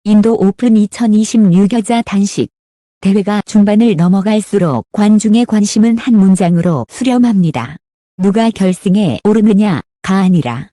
인도 오픈 2026 여자 단식 대회가 중반을 넘어갈수록 관중의 관심은 한 문장으로 수렴합니다. 누가 결승에 오르느냐가 아니라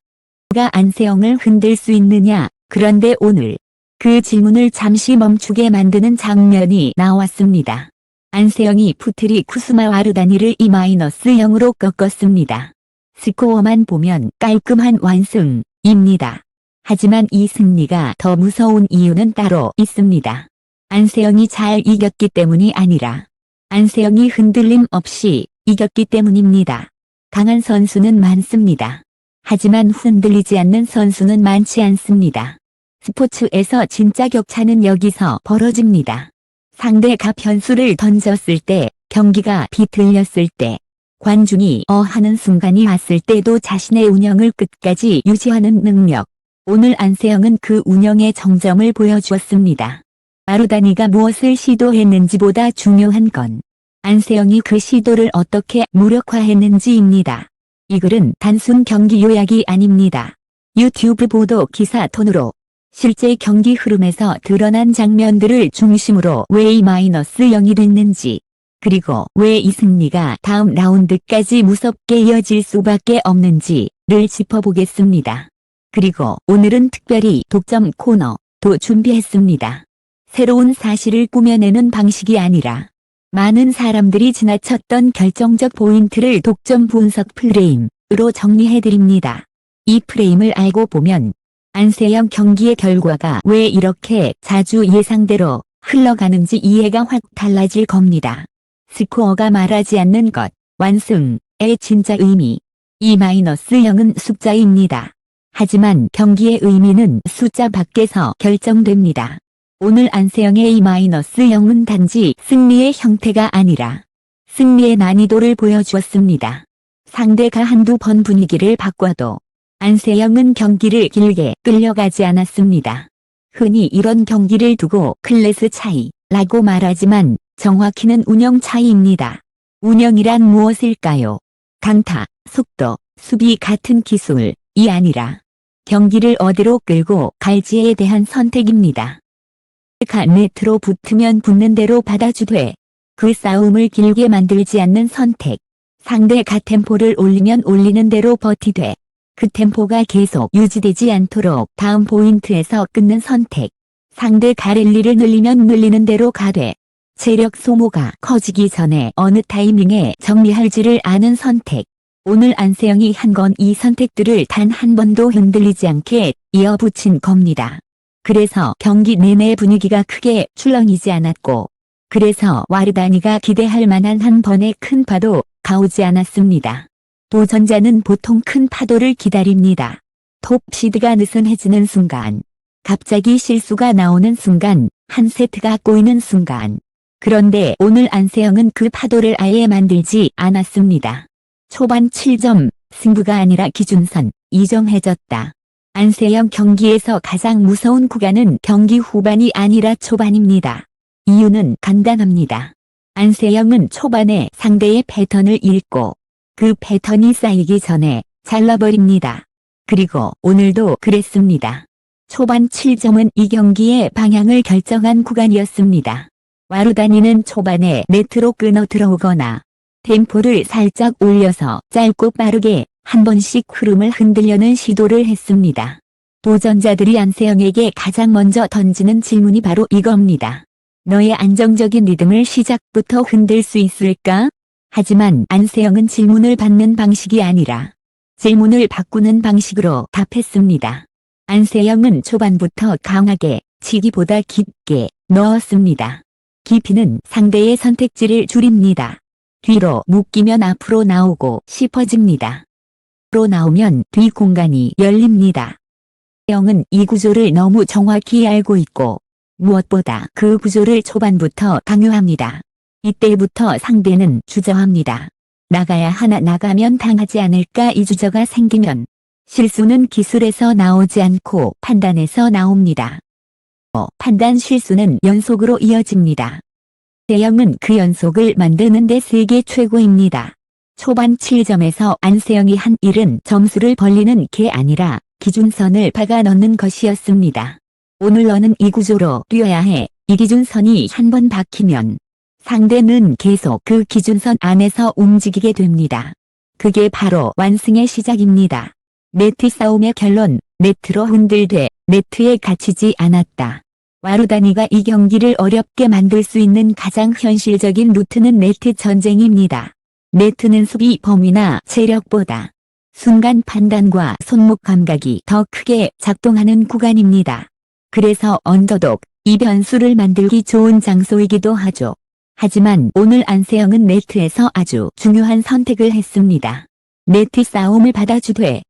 누가 안세영을 흔들 수 있느냐. 그런데 오늘 그 질문을 잠시 멈추게 만드는 장면이 나왔습니다. 안세영이 푸트리 쿠스마 와르다니를 2-0으로 꺾었습니다. 스코어만 보면 깔끔한 완승입니다. 하지만 이 승리가 더 무서운 이유는 따로 있습니다. 안세영이 잘 이겼기 때문이 아니라 안세영이 흔들림 없이 이겼기 때문입니다. 강한 선수는 많습니다. 하지만 흔들리지 않는 선수는 많지 않습니다. 스포츠에서 진짜 격차는 여기서 벌어집니다. 상대가 변수를 던졌을 때, 경기가 비틀렸을 때, 관중이 하는 순간이 왔을 때도 자신의 운영을 끝까지 유지하는 능력. 오늘 안세영은 그 운영의 정점을 보여주었습니다. 와르다니가 무엇을 시도했는지보다 중요한 건 안세영이 그 시도를 어떻게 무력화했는지입니다. 이 글은 단순 경기 요약이 아닙니다. 유튜브 보도 기사 톤으로 실제 경기 흐름에서 드러난 장면들을 중심으로 왜 2-0이 됐는지, 그리고 왜 이 승리가 다음 라운드까지 무섭게 이어질 수밖에 없는지를 짚어보겠습니다. 그리고 오늘은 특별히 독점 코너도 준비했습니다. 새로운 사실을 꾸며내는 방식이 아니라 많은 사람들이 지나쳤던 결정적 포인트를 독점 분석 프레임으로 정리해드립니다. 이 프레임을 알고 보면 안세영 경기의 결과가 왜 이렇게 자주 예상대로 흘러가는지 이해가 확 달라질 겁니다. 스코어가 말하지 않는 것, 완승의 진짜 의미. 2-0은 숫자입니다. 하지만 경기의 의미는 숫자 밖에서 결정됩니다. 오늘 안세영의 2-0은 단지 승리의 형태가 아니라 승리의 난이도를 보여주었습니다. 상대가 한두 번 분위기를 바꿔도 안세영은 경기를 길게 끌려가지 않았습니다. 흔히 이런 경기를 두고 클래스 차이라고 말하지만 정확히는 운영 차이입니다. 운영이란 무엇일까요? 강타, 속도, 수비 같은 기술이 아니라 경기를 어디로 끌고 갈지에 대한 선택입니다. 가 네트로 붙으면 붙는 대로 받아주되 그 싸움을 길게 만들지 않는 선택. 상대가 템포를 올리면 올리는 대로 버티되 그 템포가 계속 유지되지 않도록 다음 포인트에서 끊는 선택. 상대가 랠리를 늘리면 늘리는 대로 가되 체력 소모가 커지기 전에 어느 타이밍에 정리할지를 아는 선택. 오늘 안세영이 한 건 이 선택들을 단 한 번도 흔들리지 않게 이어붙인 겁니다. 그래서 경기 내내 분위기가 크게 출렁이지 않았고, 그래서 와르다니가 기대할 만한 한 번의 큰 파도가 오지 않았습니다. 도전자는 보통 큰 파도를 기다립니다. 톱시드가 느슨해지는 순간, 갑자기 실수가 나오는 순간, 한 세트가 꼬이는 순간. 그런데 오늘 안세영은 그 파도를 아예 만들지 않았습니다. 초반 7점, 승부가 아니라 기준선이 정해졌다. 안세영 경기에서 가장 무서운 구간은 경기 후반이 아니라 초반입니다. 이유는 간단합니다. 안세영은 초반에 상대의 패턴을 읽고 그 패턴이 쌓이기 전에 잘라버립니다. 그리고 오늘도 그랬습니다. 초반 7점은 이 경기의 방향을 결정한 구간이었습니다. 와르다니는 초반에 네트로 끊어 들어오거나 템포를 살짝 올려서 짧고 빠르게 한 번씩 흐름을 흔들려는 시도를 했습니다. 도전자들이 안세영에게 가장 먼저 던지는 질문이 바로 이겁니다. 너의 안정적인 리듬을 시작부터 흔들 수 있을까? 하지만 안세영은 질문을 받는 방식이 아니라 질문을 바꾸는 방식으로 답했습니다. 안세영은 초반부터 강하게 치기보다 깊게 넣었습니다. 깊이는 상대의 선택지를 줄입니다. 뒤로 묶이면 앞으로 나오고 싶어집니다. 앞으로 나오면 뒤 공간이 열립니다. 안세영은 이 구조를 너무 정확히 알고 있고 무엇보다 그 구조를 초반부터 강요합니다. 이때부터 상대는 주저합니다. 나가야 하나 나가면 당하지 않을까 이 주저가 생기면 실수는 기술에서 나오지 않고 판단에서 나옵니다. 판단 실수는 연속으로 이어집니다. 안세영은 그 연속을 만드는 데 세계 최고입니다. 초반 7점에서 안세영이 한 일은 점수를 벌리는 게 아니라 기준선을 박아 넣는 것이었습니다. 오늘 너는 이 구조로 뛰어야 해. 이 기준선이 한 번 박히면 상대는 계속 그 기준선 안에서 움직이게 됩니다. 그게 바로 완승의 시작입니다. 네트 싸움의 결론, 네트로 흔들되 네트에 갇히지 않았다. 와루다니가 이 경기를 어렵게 만들 수 있는 가장 현실적인 루트는 네트 전쟁입니다. 네트는 수비 범위나 체력보다 순간 판단과 손목 감각이 더 크게 작동하는 구간입니다. 그래서 언더독, 이 변수를 만들기 좋은 장소이기도 하죠. 하지만 오늘 안세영은 네트에서 아주 중요한 선택을 했습니다. 네트 싸움을 받아주되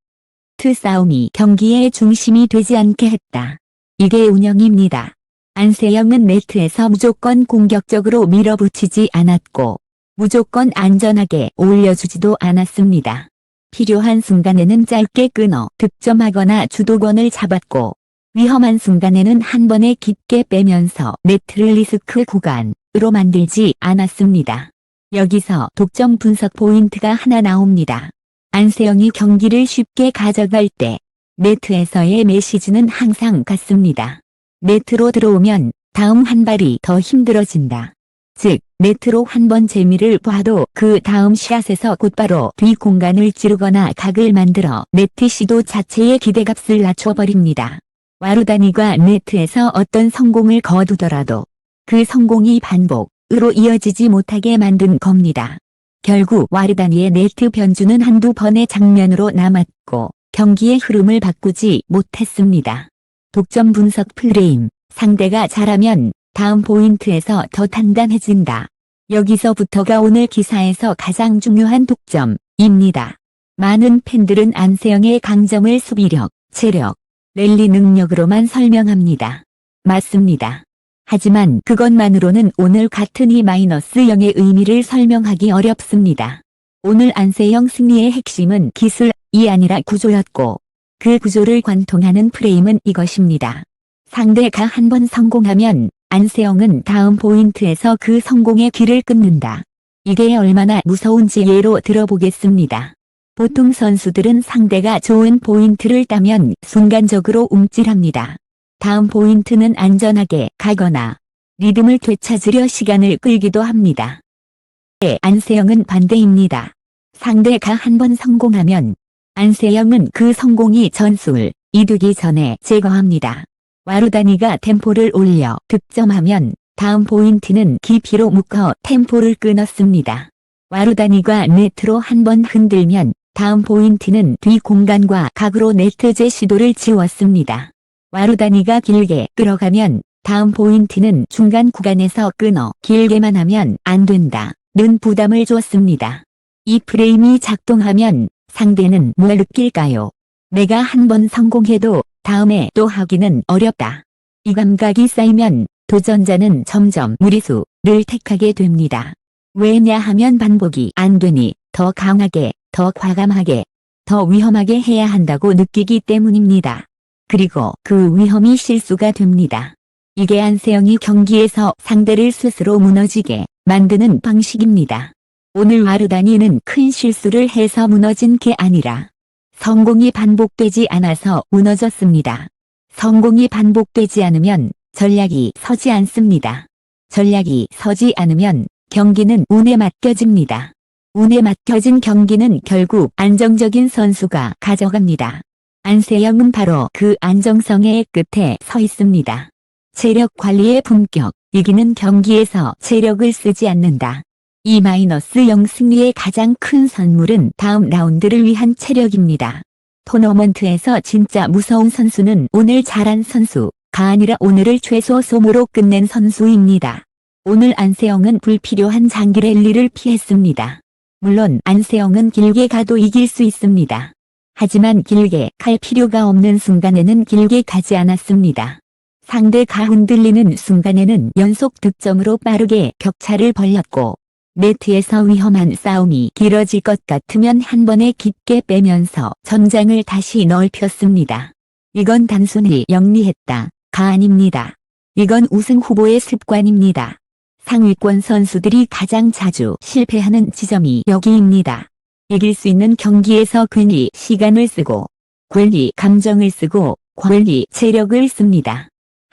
네트 싸움이 경기의 중심이 되지 않게 했다. 이게 운영입니다. 안세영은 네트에서 무조건 공격적으로 밀어붙이지 않았고 무조건 안전하게 올려주지도 않았습니다. 필요한 순간에는 짧게 끊어 득점하거나 주도권을 잡았고 위험한 순간에는 한 번에 깊게 빼면서 네트를 리스크 구간으로 만들지 않았습니다. 여기서 독점 분석 포인트가 하나 나옵니다. 안세영이 경기를 쉽게 가져갈 때 네트에서의 메시지는 항상 같습니다. 네트로 들어오면 다음 한 발이 더 힘들어진다. 즉, 네트로 한 번 재미를 봐도 그 다음 샷에서 곧바로 뒤 공간을 찌르거나 각을 만들어 네트 시도 자체의 기대값을 낮춰버립니다. 와루다니가 네트에서 어떤 성공을 거두더라도 그 성공이 반복으로 이어지지 못하게 만든 겁니다. 결국 와루다니의 네트 변주는 한두 번의 장면으로 남았고 경기의 흐름을 바꾸지 못했습니다. 독점 분석 프레임, 상대가 잘하면 다음 포인트에서 더 단단해진다. 여기서부터가 오늘 기사에서 가장 중요한 독점입니다. 많은 팬들은 안세영의 강점을 수비력, 체력, 랠리 능력으로만 설명합니다. 맞습니다. 하지만 그것만으로는 오늘 같은 E-0의 의미를 설명하기 어렵습니다. 오늘 안세영 승리의 핵심은 기술이 아니라 구조였고 그 구조를 관통하는 프레임은 이것입니다. 상대가 한 번 성공하면 안세영은 다음 포인트에서 그 성공의 길을 끊는다. 이게 얼마나 무서운지 예로 들어보겠습니다. 보통 선수들은 상대가 좋은 포인트를 따면 순간적으로 움찔합니다. 다음 포인트는 안전하게 가거나 리듬을 되찾으려 시간을 끌기도 합니다. 안세영은 반대입니다. 상대가 한 번 성공하면 안세영은 그 성공이 전술 이두기 전에 제거합니다. 와루다니가 템포를 올려 득점하면 다음 포인트는 깊이로 묶어 템포를 끊었습니다. 와루다니가 네트로 한 번 흔들면 다음 포인트는 뒤 공간과 각으로 네트제 시도를 지웠습니다. 와루다니가 길게 끌어가면 다음 포인트는 중간 구간에서 끊어 길게만 하면 안 된다는 부담을 줬습니다. 이 프레임이 작동하면 상대는 뭘 느낄까요? 내가 한 번 성공해도 다음에 또 하기는 어렵다. 이 감각이 쌓이면 도전자는 점점 무리수를 택하게 됩니다. 왜냐하면 반복이 안 되니 더 강하게, 더 과감하게, 더 위험하게 해야 한다고 느끼기 때문입니다. 그리고 그 위험이 실수가 됩니다. 이게 안세영이 경기에서 상대를 스스로 무너지게 만드는 방식입니다. 오늘 와루다니는 큰 실수를 해서 무너진 게 아니라 성공이 반복되지 않아서 무너졌습니다. 성공이 반복되지 않으면 전략이 서지 않습니다. 전략이 서지 않으면 경기는 운에 맡겨집니다. 운에 맡겨진 경기는 결국 안정적인 선수가 가져갑니다. 안세영은 바로 그 안정성의 끝에 서 있습니다. 체력 관리의 품격, 이기는 경기에서 체력을 쓰지 않는다. E-0 승리의 가장 큰 선물은 다음 라운드를 위한 체력입니다. 토너먼트에서 진짜 무서운 선수는 오늘 잘한 선수가 아니라 오늘을 최소 소모로 끝낸 선수입니다. 오늘 안세영은 불필요한 장기 랠리를 피했습니다. 물론 안세영은 길게 가도 이길 수 있습니다. 하지만 길게 갈 필요가 없는 순간에는 길게 가지 않았습니다. 상대가 흔들리는 순간에는 연속 득점으로 빠르게 격차를 벌렸고 네트에서 위험한 싸움이 길어질 것 같으면 한 번에 깊게 빼면서 전장을 다시 넓혔습니다. 이건 단순히 영리했다가 아닙니다. 이건 우승 후보의 습관입니다. 상위권 선수들이 가장 자주 실패하는 지점이 여기입니다. 이길 수 있는 경기에서 괜히 시간을 쓰고 괜히 감정을 쓰고 괜히 체력을 씁니다.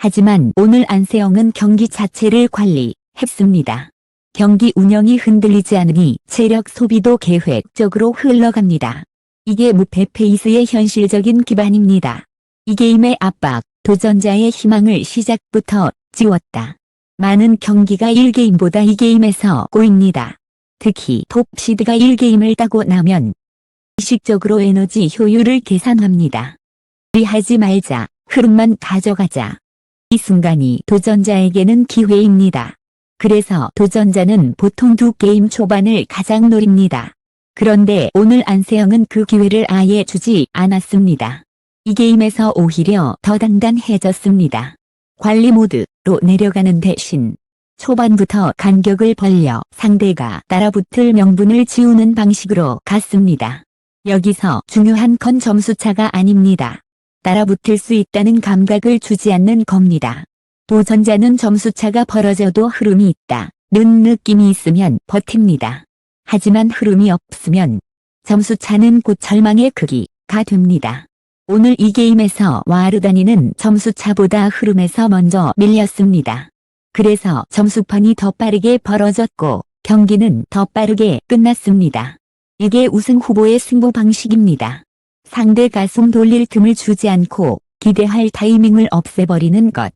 하지만 오늘 안세영은 경기 자체를 관리했습니다. 경기 운영이 흔들리지 않으니 체력 소비도 계획적으로 흘러갑니다. 이게 무패 페이스의 현실적인 기반입니다. 이 게임의 압박, 도전자의 희망을 시작부터 지웠다. 많은 경기가 1게임보다 2게임에서 꼬입니다. 특히 톱시드가 1게임을 따고 나면 의식적으로 에너지 효율을 계산합니다. 하지 말자, 흐름만 가져가자. 이 순간이 도전자에게는 기회입니다. 그래서 도전자는 보통 2게임 초반을 가장 노립니다. 그런데 오늘 안세영은 그 기회를 아예 주지 않았습니다. 이 게임에서 오히려 더 단단해졌습니다. 관리 모드로 내려가는 대신 초반부터 간격을 벌려 상대가 따라붙을 명분을 지우는 방식으로 갔습니다. 여기서 중요한 건 점수차가 아닙니다. 따라붙을 수 있다는 감각을 주지 않는 겁니다. 도전자는 점수차가 벌어져도 흐름이 있다는 느낌이 있으면 버팁니다. 하지만 흐름이 없으면 점수차는 곧 절망의 크기가 됩니다. 오늘 이 게임에서 와르다니는 점수차보다 흐름에서 먼저 밀렸습니다. 그래서 점수판이 더 빠르게 벌어졌고 경기는 더 빠르게 끝났습니다. 이게 우승 후보의 승부 방식입니다. 상대 가슴 돌릴 틈을 주지 않고 기대할 타이밍을 없애버리는 것.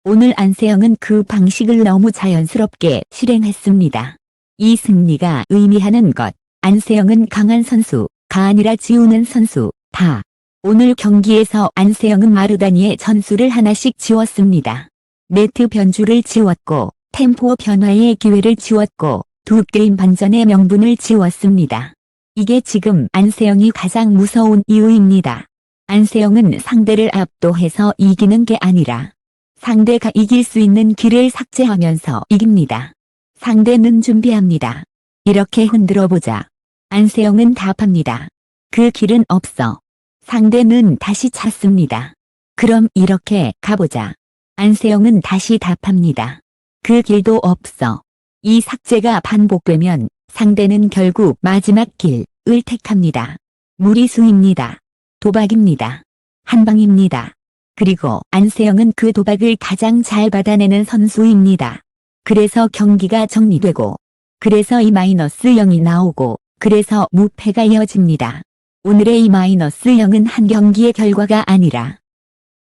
오늘 안세영은 그 방식을 너무 자연스럽게 실행했습니다. 이 승리가 의미하는 것. 안세영은 강한 선수가 아니라 지우는 선수다. 오늘 경기에서 안세영은 마르다니의 전술을 하나씩 지웠습니다. 네트 변주를 지웠고 템포 변화의 기회를 지웠고 2게임 반전의 명분을 지웠습니다. 이게 지금 안세영이 가장 무서운 이유입니다. 안세영은 상대를 압도해서 이기는 게 아니라 상대가 이길 수 있는 길을 삭제하면서 이깁니다. 상대는 준비합니다. 이렇게 흔들어보자. 안세영은 답합니다. 그 길은 없어. 상대는 다시 찾습니다. 그럼 이렇게 가보자. 안세영은 다시 답합니다. 그 길도 없어. 이 삭제가 반복되면 상대는 결국 마지막 길을 택합니다. 무리수입니다. 도박입니다. 한방입니다. 그리고 안세영은 그 도박을 가장 잘 받아내는 선수입니다. 그래서 경기가 정리되고, 그래서 E-0이 나오고, 그래서 무패가 이어집니다. 오늘의 E-0은 한 경기의 결과가 아니라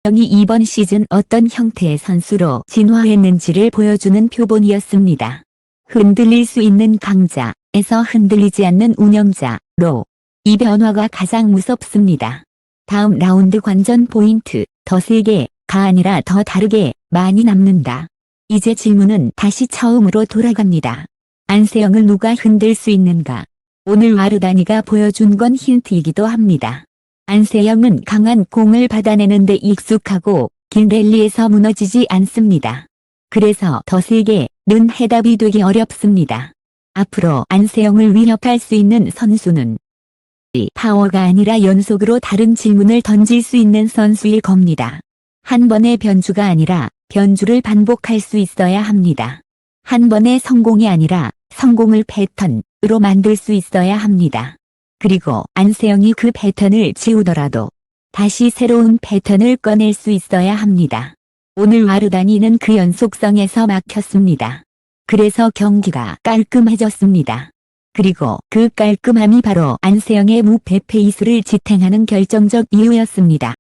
영이 이번 시즌 어떤 형태의 선수로 진화했는지를 보여주는 표본이었습니다. 흔들릴 수 있는 강자에서 흔들리지 않는 운영자로 이 변화가 가장 무섭습니다. 다음 라운드 관전 포인트, 더 세게가 아니라 더 다르게 많이 남는다. 이제 질문은 다시 처음으로 돌아갑니다. 안세영을 누가 흔들 수 있는가? 오늘 와르다니가 보여준 건 힌트이기도 합니다. 안세영은 강한 공을 받아내는 데 익숙하고 긴 랠리에서 무너지지 않습니다. 그래서 더 세게는 해답이 되기 어렵습니다. 앞으로 안세영을 위협할 수 있는 선수는 파워가 아니라 연속으로 다른 질문을 던질 수 있는 선수일 겁니다. 한 번의 변주가 아니라 변주를 반복할 수 있어야 합니다. 한 번의 성공이 아니라 성공을 패턴으로 만들 수 있어야 합니다. 그리고 안세영이 그 패턴을 지우더라도 다시 새로운 패턴을 꺼낼 수 있어야 합니다. 오늘 와르다니는 그 연속성에서 막혔습니다. 그래서 경기가 깔끔해졌습니다. 그리고 그 깔끔함이 바로 안세영의 무패 페이스를 지탱하는 결정적 이유였습니다.